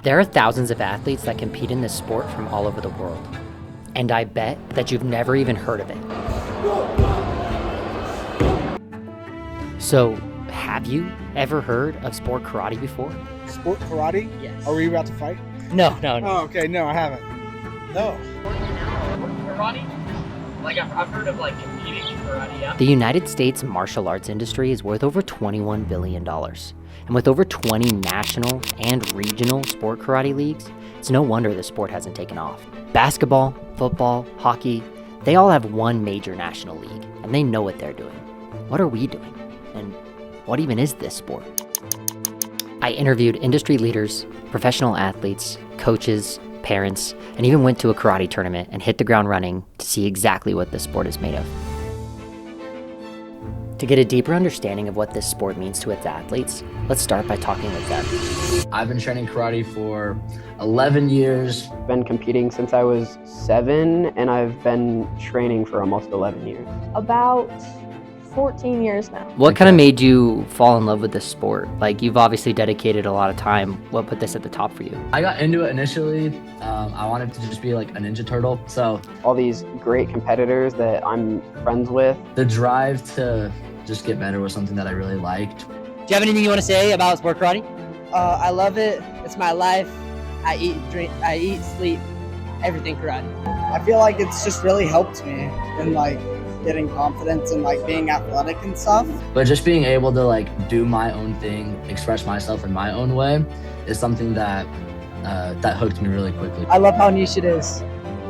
There are thousands of athletes that compete in this sport from all over the world. And I bet that you've never even heard of it. So, have you ever heard of sport karate before? Sport karate? Yes. Are we about to fight? No. Oh, okay. No, I haven't. No. Karate? Like I've heard of like competing karate, yeah. The United States martial arts industry is worth over $21 billion. And with over 20 national and regional sport karate leagues, it's no wonder the sport hasn't taken off. Basketball, football, hockey, they all have one major national league, and they know what they're doing. What are we doing? And what even is this sport? I interviewed industry leaders, professional athletes, coaches, parents, and even went to a karate tournament and hit the ground running to see exactly what this sport is made of. To get a deeper understanding of what this sport means to its athletes, let's start by talking with them. I've been training karate for 11 years. Been competing since I was 7, and I've been training for almost 11 years. About 14 years now. What kind of made you fall in love with this sport? Like, you've obviously dedicated a lot of time. What put this at the top for you? I got into it initially. I wanted to just be like a Ninja Turtle. So All these great competitors that I'm friends with. the drive to just get better was something that I really liked. Do you have anything you want to say about sport karate? I love it. It's my life. I eat, drink, sleep, everything karate. I feel like it's just really helped me in like getting confidence and like being athletic and stuff. But just being able to like do my own thing, express myself in my own way is something that that hooked me really quickly. I love how niche it is.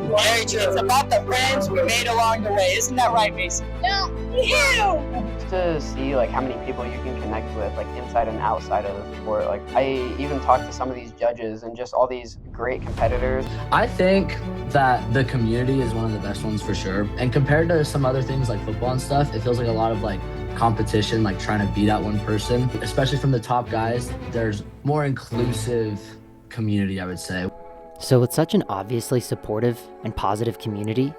Very true. It's about the friends we made along the way. Isn't that right, Mason? No, you! Just to see like how many people you can connect with, like inside and outside of the sport. Like I even talked to some of these judges and just all these great competitors. I think that the community is one of the best ones for sure. And compared to some other things like football and stuff, it feels like a lot of like competition, like trying to beat out one person. Especially from the top guys, there's more inclusive community, I would say. So with such an obviously supportive and positive community,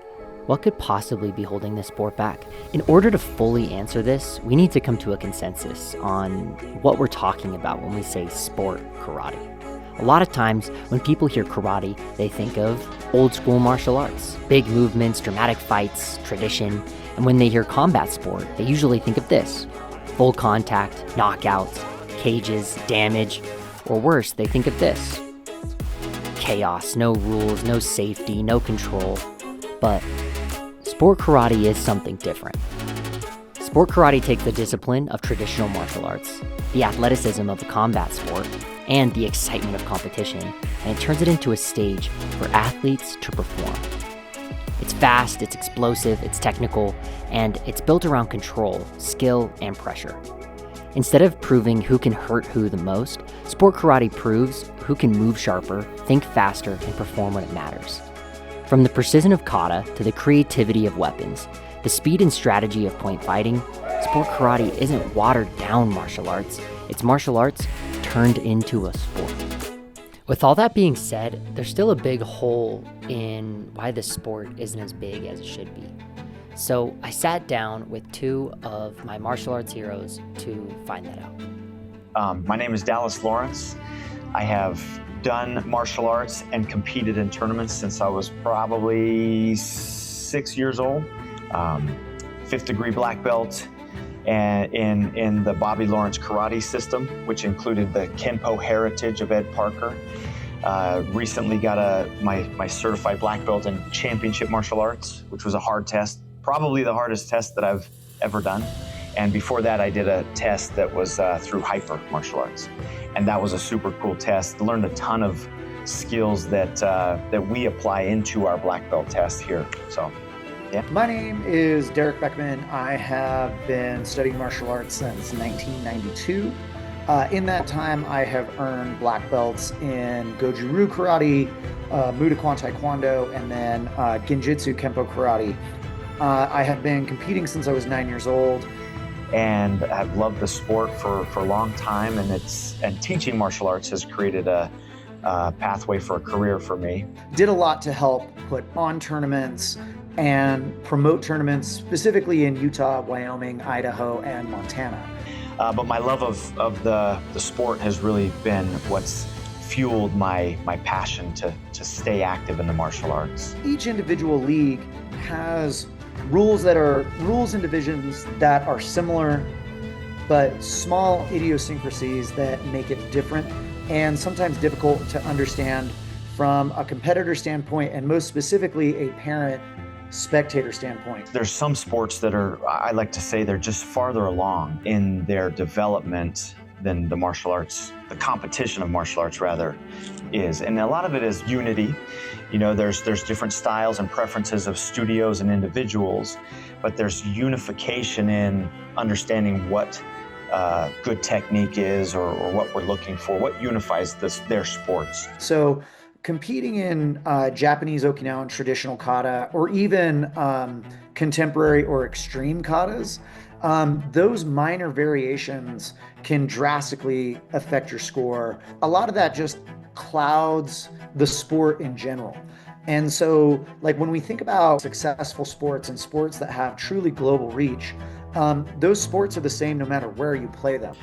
what could possibly be holding this sport back? In order to fully answer this, we need to come to a consensus on what we're talking about when we say sport karate. A lot of times when people hear karate, they think of old school martial arts, big movements, dramatic fights, tradition. And when they hear combat sport, they usually think of this: full contact, knockouts, cages, damage, or worse, they think of this: chaos, no rules, no safety, no control. But sport karate is something different. Sport karate takes the discipline of traditional martial arts, the athleticism of a combat sport, and the excitement of competition, and it turns it into a stage for athletes to perform. It's fast, it's explosive, it's technical, and it's built around control, skill, and pressure. Instead of proving who can hurt who the most, sport karate proves who can move sharper, think faster, and perform when it matters. From the precision of kata to the creativity of weapons, the speed and strategy of point fighting, sport karate isn't watered down martial arts, it's martial arts turned into a sport. With all that being said, there's still a big hole in why this sport isn't as big as it should be. So I sat down with two of my martial arts heroes to find that out. My name is Dallas Lawrence. I have done martial arts and competed in tournaments since I was probably 6 years old. 5th degree black belt and in the Bobby Lawrence karate system, which included the Kenpo heritage of Ed Parker. Recently got my certified black belt in championship martial arts, which was a hard test, probably the hardest test that I've ever done. And before that, I did a test that was through hyper martial arts. And that was a super cool test. Learned a ton of skills that we apply into our black belt test here. So, yeah. My name is Derek Beckman. I have been studying martial arts since 1992. In that time, I have earned black belts in Goju-Ryu Karate, Muay Taekwondo, and then Genjutsu Kempo Karate. I have been competing since I was 9 years old. And I've loved the sport for a long time, and teaching martial arts has created a pathway for a career for me. Did a lot to help put on tournaments and promote tournaments, specifically in Utah, Wyoming, Idaho, and Montana. But my love of the sport has really been what's fueled my passion to stay active in the martial arts. Each individual league has rules and divisions that are similar, but small idiosyncrasies that make it different and sometimes difficult to understand from a competitor standpoint, and most specifically a parent spectator standpoint. There's some sports that I like to say they're just farther along in their development than the martial arts, the competition of martial arts rather, is. And a lot of it is unity. You know, there's different styles and preferences of studios and individuals, but there's unification in understanding what good technique is, or what we're looking for, what unifies their sports. So competing in Japanese Okinawan traditional kata, or even contemporary or extreme katas, those minor variations can drastically affect your score. A lot of that just clouds the sport in general. And so, like, when we think about successful sports and sports that have truly global reach, those sports are the same no matter where you play them.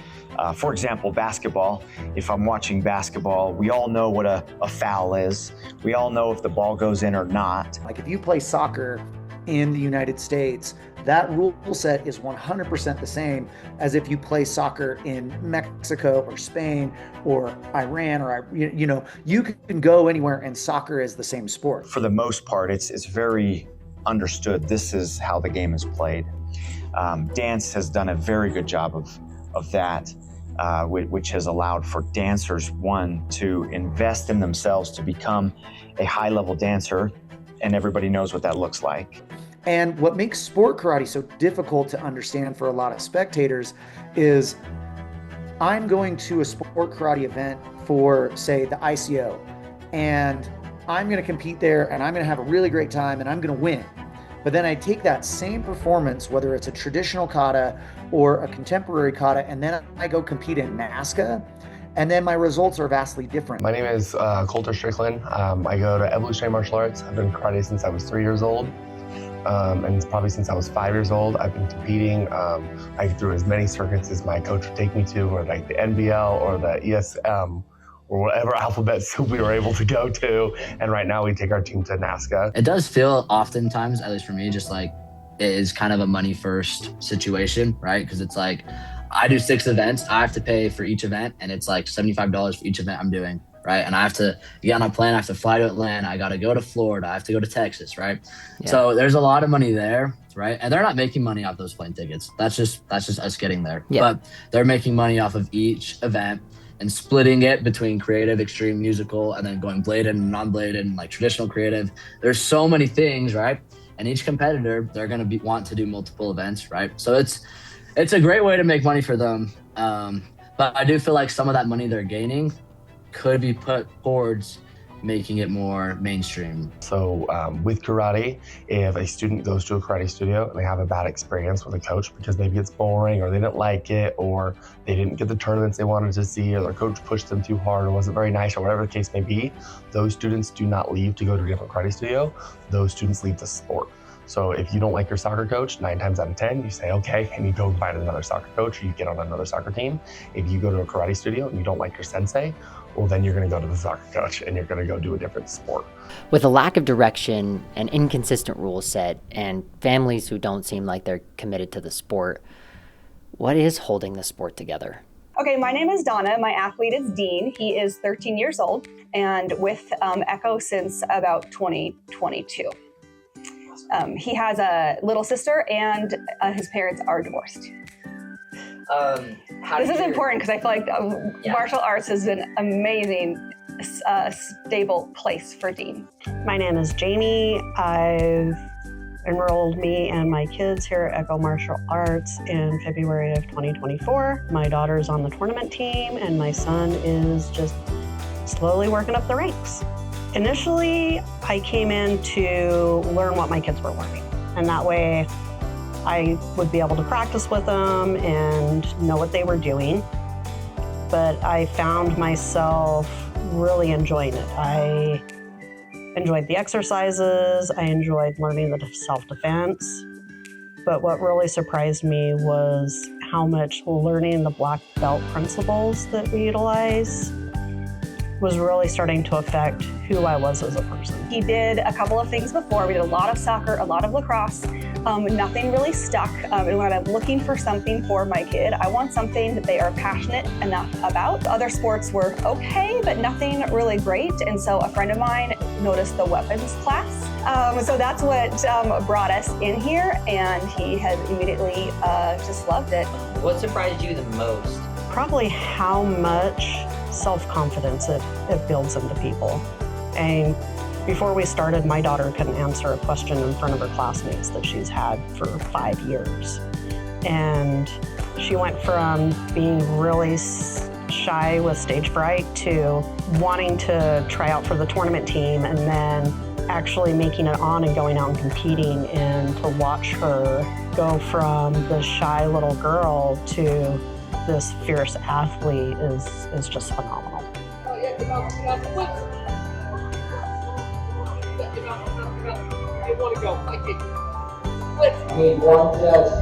For example, basketball. If I'm watching basketball, we all know what a foul is. We all know if the ball goes in or not. Like, if you play soccer in the United States, that rule set is 100% the same as if you play soccer in Mexico or Spain or Iran, or, you know, you can go anywhere and soccer is the same sport. For the most part, it's very understood. This is how the game is played. Dance has done a very good job of that, which has allowed for dancers, one, to invest in themselves to become a high-level dancer, and everybody knows what that looks like. And what makes sport karate so difficult to understand for a lot of spectators is, I'm going to a sport karate event for, say, the ICO, and I'm going to compete there, and I'm going to have a really great time, and I'm going to win. But then I take that same performance, whether it's a traditional kata or a contemporary kata, and then I go compete in NASKA, and then my results are vastly different. My name is Kohlter Strickland. I go to Evolutionary Martial Arts. I've been karate since I was 3 years old. And probably since I was 5 years old, I've been competing. I through as many circuits as my coach would take me to, or like the NBL or the ESM, or whatever alphabet soup we were able to go to. And right now we take our team to NASKA. It does feel oftentimes, at least for me, just like it is kind of a money first situation, right? Because it's like, I do 6 events, I have to pay for each event, and it's like $75 for each event I'm doing, right? And I have to get on a plane, I have to fly to Atlanta, I gotta go to Florida, I have to go to Texas, right? Yeah. So there's a lot of money there, right? And they're not making money off those plane tickets. That's just us getting there. Yeah. But they're making money off of each event and splitting it between creative, extreme, musical, and then going bladed and non-bladed and like traditional creative. There's so many things, right? And each competitor, they're gonna want to do multiple events, right? So it's a great way to make money for them. But I do feel like some of that money they're gaining could be put towards making it more mainstream. So with karate, if a student goes to a karate studio and they have a bad experience with a coach because maybe it's boring, or they didn't like it, or they didn't get the tournaments they wanted to see, or their coach pushed them too hard or wasn't very nice, or whatever the case may be, those students do not leave to go to a different karate studio. Those students leave the sport. So if you don't like your soccer coach, 9 times out of 10, you say, okay, and you go find another soccer coach, or you get on another soccer team. If you go to a karate studio and you don't like your sensei, well, then you're going to go to the soccer coach and you're going to go do a different sport. With a lack of direction, an inconsistent rule set, and families who don't seem like they're committed to the sport, what is holding the sport together? Okay, my name is Donna. My athlete is Dean. He is 13 years old and with Echo since about 2022. He has a little sister, and his parents are divorced. This is important because I feel like martial arts is an amazing, stable place for Dean. My name is Jamie. I've enrolled me and my kids here at Echo Martial Arts in February of 2024. My daughter's on the tournament team, and my son is just slowly working up the ranks. Initially, I came in to learn what my kids were learning, and that way I would be able to practice with them and know what they were doing. But I found myself really enjoying it. I enjoyed the exercises, I enjoyed learning the self-defense. But what really surprised me was how much learning the black belt principles that we utilize was really starting to affect who I was as a person. He did a couple of things before. We did a lot of soccer, a lot of lacrosse. Nothing really stuck. And when I'm looking for something for my kid, I want something that they are passionate enough about. Other sports were okay, but nothing really great. And so a friend of mine noticed the weapons class. So that's what brought us in here, and he has immediately just loved it. What surprised you the most? Probably how much self-confidence it builds into people. And before we started, my daughter couldn't answer a question in front of her classmates that she's had for 5 years. And she went from being really shy with stage fright to wanting to try out for the tournament team, and then actually making it on and going out and competing. And to watch her go from this shy little girl to this fierce athlete is just phenomenal. Oh, yeah, get out, quick. You want to go, like it. Quick. Need one judge.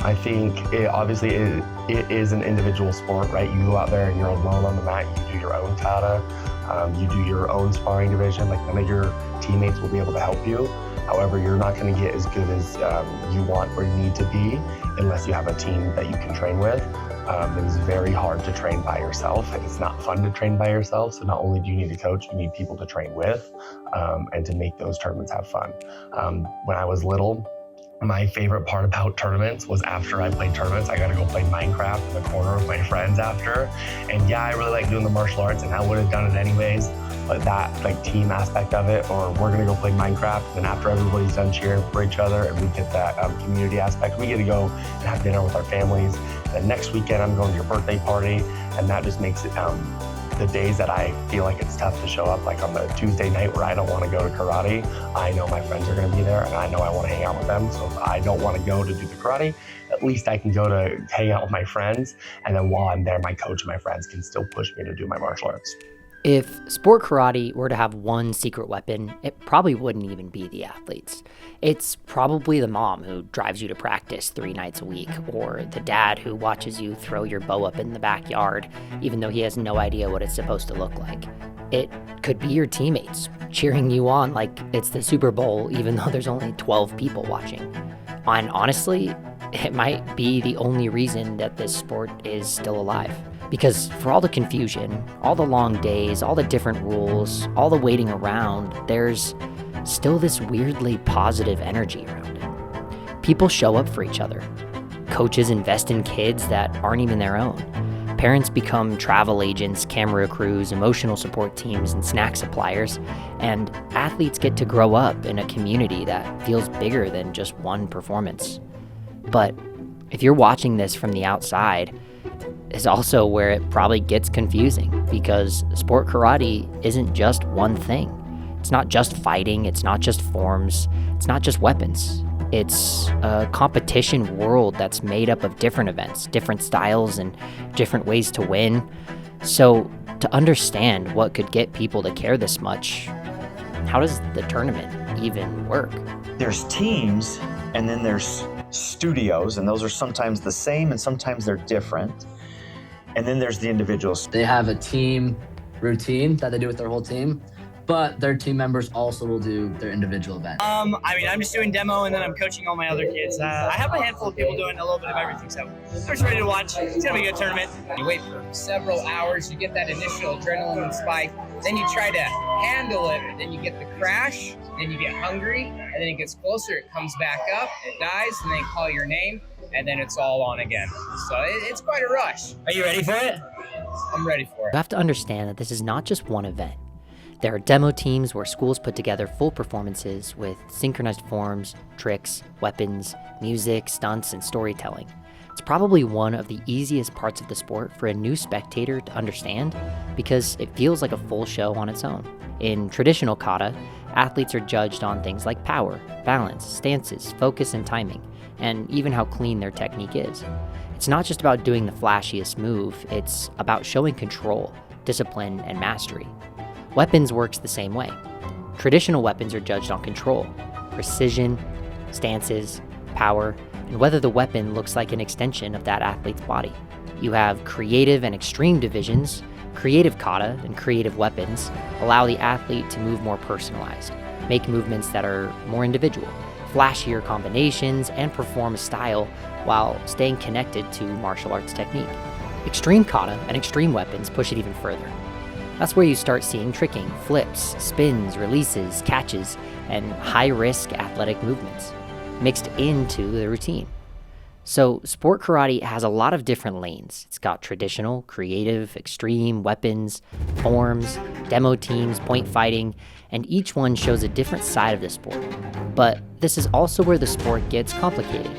I think it is an individual sport, right? You go out there and you're alone on the mat, you do your own kata, you do your own sparring division, like none of your teammates will be able to help you. However, you're not going to get as good as you want or need to be unless you have a team that you can train with. It is very hard to train by yourself, and it's not fun to train by yourself. So not only do you need a coach, you need people to train with and to make those tournaments have fun. When I was little, my favorite part about tournaments was after I played tournaments, I got to go play Minecraft in the corner with my friends after. And yeah, I really like doing the martial arts, and I would have done it anyways. But that like team aspect of it, or we're gonna go play Minecraft, and after everybody's done cheering for each other, and we get that community aspect, we get to go and have dinner with our families. And next weekend, I'm going to your birthday party, and that just makes it the days that I feel like it's tough to show up, like on the Tuesday night where I don't want to go to karate, I know my friends are going to be there and I know I want to hang out with them. So if I don't want to go to do the karate, at least I can go to hang out with my friends. And then while I'm there, my coach and my friends can still push me to do my martial arts. If sport karate were to have one secret weapon, it probably wouldn't even be the athletes. It's probably the mom who drives you to practice 3 nights a week, or the dad who watches you throw your bow up in the backyard, even though he has no idea what it's supposed to look like. It could be your teammates cheering you on like it's the Super Bowl, even though there's only 12 people watching. And honestly, it might be the only reason that this sport is still alive. Because for all the confusion, all the long days, all the different rules, all the waiting around, there's still this weirdly positive energy around it. People show up for each other. Coaches invest in kids that aren't even their own. Parents become travel agents, camera crews, emotional support teams, and snack suppliers. And athletes get to grow up in a community that feels bigger than just one performance. But if you're watching this from the outside, is also where it probably gets confusing, because sport karate isn't just one thing. It's not just fighting, it's not just forms, it's not just weapons. It's a competition world that's made up of different events, different styles, and different ways to win. So to understand what could get people to care this much, how does the tournament even work? There's teams, and then there's studios, and those are sometimes the same and sometimes they're different. And then there's the individuals. They have a team routine that they do with their whole team, but their team members also will do their individual events. I mean, I'm just doing demo, and then I'm coaching all my other kids. I have a handful of people doing a little bit of everything, so I'm just ready to watch. It's gonna be a good tournament. You wait for several hours, you get that initial adrenaline spike, then you try to handle it, but then you get the crash, then you get hungry, and then it gets closer, it comes back up, it dies, and they call your name, and then it's all on again. So it's quite a rush. Are you ready for it? I'm ready for it. You have to understand that this is not just one event. There are demo teams where schools put together full performances with synchronized forms, tricks, weapons, music, stunts, and storytelling. It's probably one of the easiest parts of the sport for a new spectator to understand, because it feels like a full show on its own. In traditional kata, athletes are judged on things like power, balance, stances, focus, and timing, and even how clean their technique is. It's not just about doing the flashiest move, it's about showing control, discipline, and mastery. Weapons works the same way. Traditional weapons are judged on control, precision, stances, power, and whether the weapon looks like an extension of that athlete's body. You have creative and extreme divisions. Creative kata and creative weapons allow the athlete to move more personalized, make movements that are more individual, flashier combinations, and perform a style while staying connected to martial arts technique. Extreme kata and extreme weapons push it even further. That's where you start seeing tricking, flips, spins, releases, catches, and high-risk athletic movements mixed into the routine. So sport karate has a lot of different lanes. It's got traditional, creative, extreme, weapons, forms, demo teams, point fighting, and each one shows a different side of the sport. But this is also where the sport gets complicated.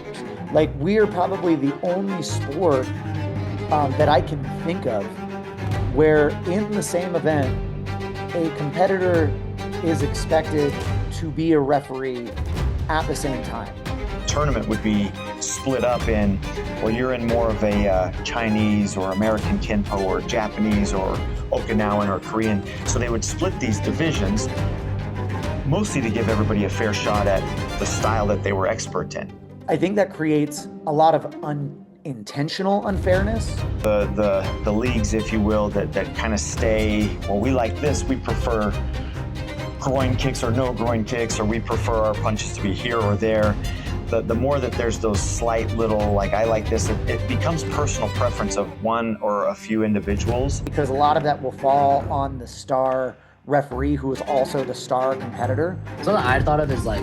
Like, we are probably the only sport that I can think of where in the same event, a competitor is expected to be a referee at the same time. Tournament would be split up in, well, you're in more of a Chinese or American Kenpo or Japanese or Okinawan or Korean. So they would split these divisions, mostly to give everybody a fair shot at the style that they were expert in. I think that creates a lot of unintentional unfairness. The leagues, if you will, that kind of stay, well, we like this, we prefer groin kicks or no groin kicks, or we prefer our punches to be here or there. The more that there's those slight little, like, I like this, it becomes personal preference of one or a few individuals. Because a lot of that will fall on the star referee who is also the star competitor. Something I thought of is like,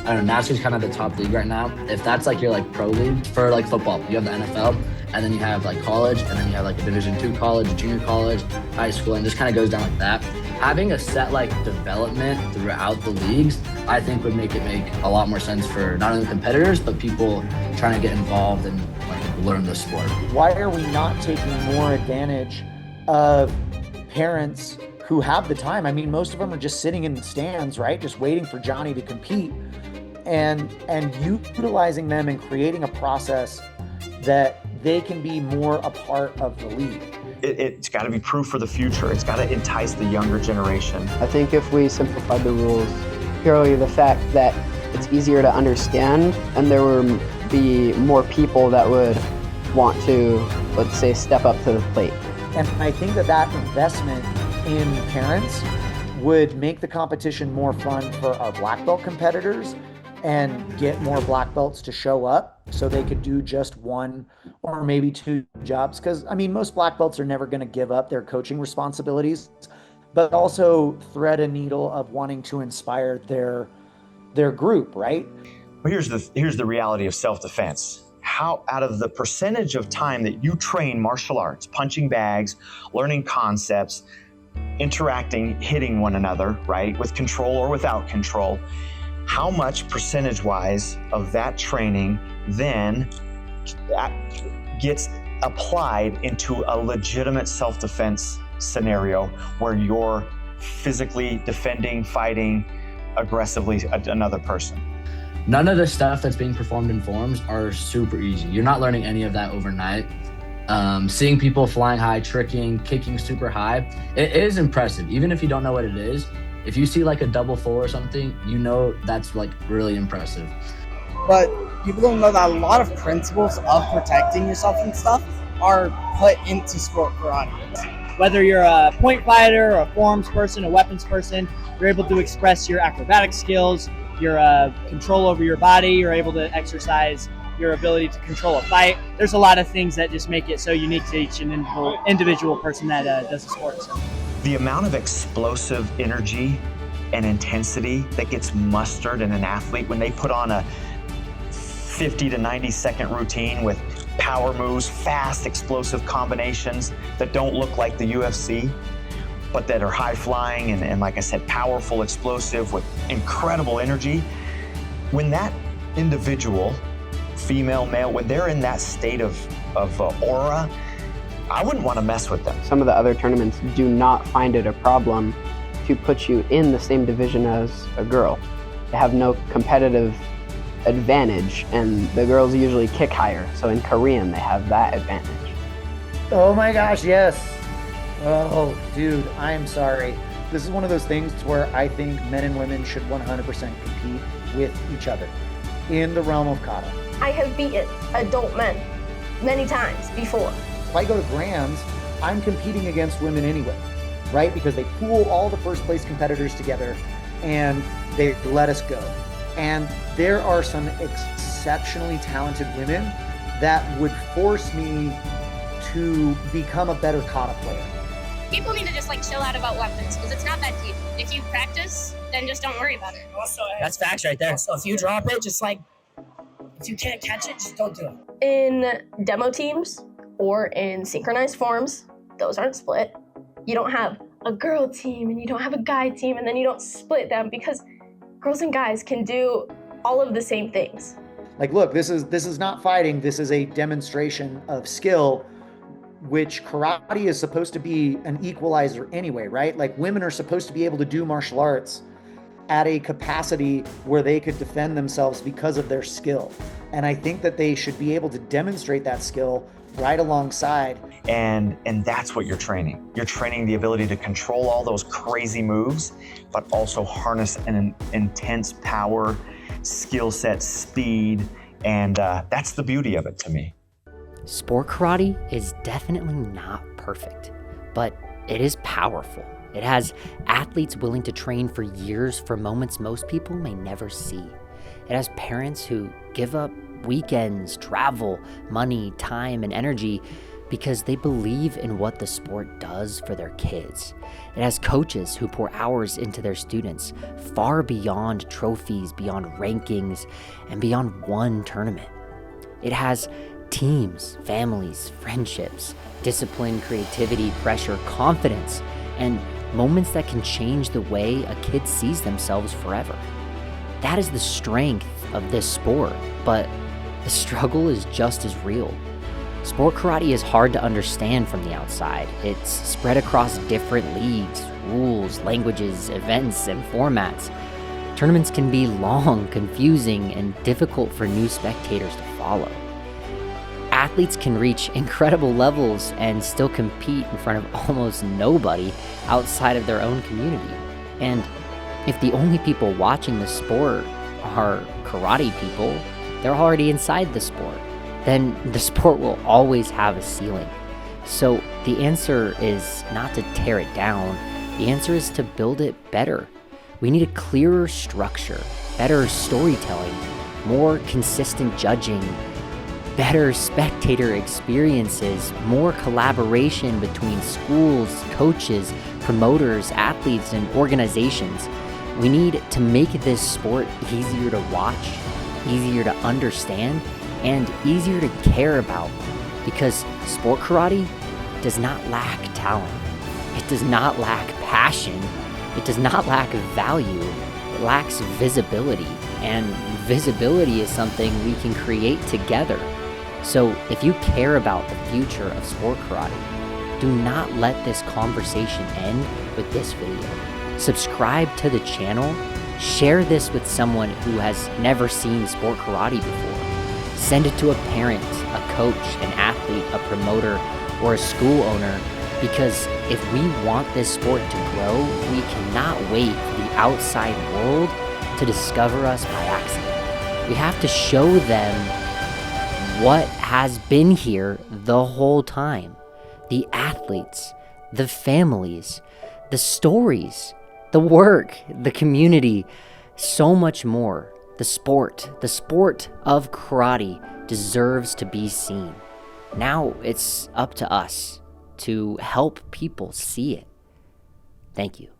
I don't know, NASKA's kind of the top league right now. If that's like your like pro league for like football, you have the NFL, and then you have like college, and then you have like a Division II college, junior college, high school, and just kind of goes down like that. Having a set like development throughout the leagues, I think would make a lot more sense for not only competitors, but people trying to get involved and like learn the sport. Why are we not taking more advantage of parents who have the time? I mean, most of them are just sitting in the stands, right? Just waiting for Johnny to compete, and utilizing them and creating a process that they can be more a part of the league. It's got to be proof for the future. It's got to entice the younger generation. I think if we simplified the rules, purely the fact that it's easier to understand, and there would be more people that would want to, let's say, step up to the plate. And I think that investment in parents would make the competition more fun for our black belt competitors and get more black belts to show up so they could do just one or maybe two jobs. Because, I mean, most black belts are never going to give up their coaching responsibilities, but also thread a needle of wanting to inspire their group, right? Well, here's the reality of self-defense. How, out of the percentage of time that you train martial arts, punching bags, learning concepts, interacting, hitting one another, right, with control or without control, how much percentage-wise of that training then gets applied into a legitimate self-defense scenario where you're physically defending, fighting aggressively another person? None of the stuff that's being performed in forms are super easy. You're not learning any of that overnight. Seeing people flying high, tricking, kicking super high, it is impressive. Even if you don't know what it is, if you see like a double full or something, you know that's like really impressive. But people don't know that a lot of principles of protecting yourself and stuff are put into sport karate. Whether you're a point fighter, a forms person, a weapons person, you're able to express your acrobatic skills, your control over your body, you're able to exercise your ability to control a fight. There's a lot of things that just make it so unique to each individual person that does the sport. So. The amount of explosive energy and intensity that gets mustered in an athlete when they put on a 50 to 90 second routine with power moves, fast, explosive combinations that don't look like the UFC, but that are high flying and like I said, powerful, explosive with incredible energy. When that individual, female, male, when they're in that state of aura, I wouldn't want to mess with them. Some of the other tournaments do not find it a problem to put you in the same division as a girl. They have no competitive advantage, and the girls usually kick higher. So in Korean, they have that advantage. Oh my gosh, yes. Oh, dude, I am sorry. This is one of those things where I think men and women should 100% compete with each other. in the realm of kata. I have beaten adult men many times before. If I go to Grands, I'm competing against women anyway, right? Because they pool all the first place competitors together and they let us go. And there are some exceptionally talented women that would force me to become a better kata player. People need to just like chill out about weapons because it's not that deep. If you practice, then just don't worry about it. That's facts right there. So if you drop it, just like, if you can't catch it, just don't do it. In demo teams or in synchronized forms, those aren't split. You don't have a girl team and you don't have a guy team and then you don't split them because girls and guys can do all of the same things. Like, look, this is not fighting. This is a demonstration of skill, which karate is supposed to be an equalizer anyway, right? Like, women are supposed to be able to do martial arts at a capacity where they could defend themselves because of their skill. And I think that they should be able to demonstrate that skill right alongside. And that's what you're training. You're training the ability to control all those crazy moves, but also harness an intense power, skill set, speed, and that's the beauty of it to me. Sport karate is definitely not perfect, but it is powerful. It has athletes willing to train for years for moments most people may never see. It has parents who give up weekends, travel, money, time, and energy because they believe in what the sport does for their kids. It has coaches who pour hours into their students, far beyond trophies, beyond rankings, and beyond one tournament. It has teams, families, friendships, discipline, creativity, pressure, confidence, and moments that can change the way a kid sees themselves forever. That is the strength of this sport, but the struggle is just as real. Sport karate is hard to understand from the outside. It's spread across different leagues, rules, languages, events, and formats. Tournaments can be long, confusing, and difficult for new spectators to follow. Athletes can reach incredible levels and still compete in front of almost nobody outside of their own community. And if the only people watching the sport are karate people, they're already inside the sport, then the sport will always have a ceiling. So the answer is not to tear it down. The answer is to build it better. We need a clearer structure, better storytelling, more consistent judging, better spectator experiences, more collaboration between schools, coaches, promoters, athletes, and organizations. We need to make this sport easier to watch, easier to understand, and easier to care about, because sport karate does not lack talent. It does not lack passion. It does not lack value. It lacks visibility, and visibility is something we can create together. So if you care about the future of sport karate, do not let this conversation end with this video. Subscribe to the channel, share this with someone who has never seen sport karate before. Send it to a parent, a coach, an athlete, a promoter, or a school owner, because if we want this sport to grow, we cannot wait for the outside world to discover us by accident. We have to show them what has been here the whole time. The athletes, the families, the stories, the work, the community, so much more. The sport of karate deserves to be seen. Now it's up to us to help people see it. Thank you.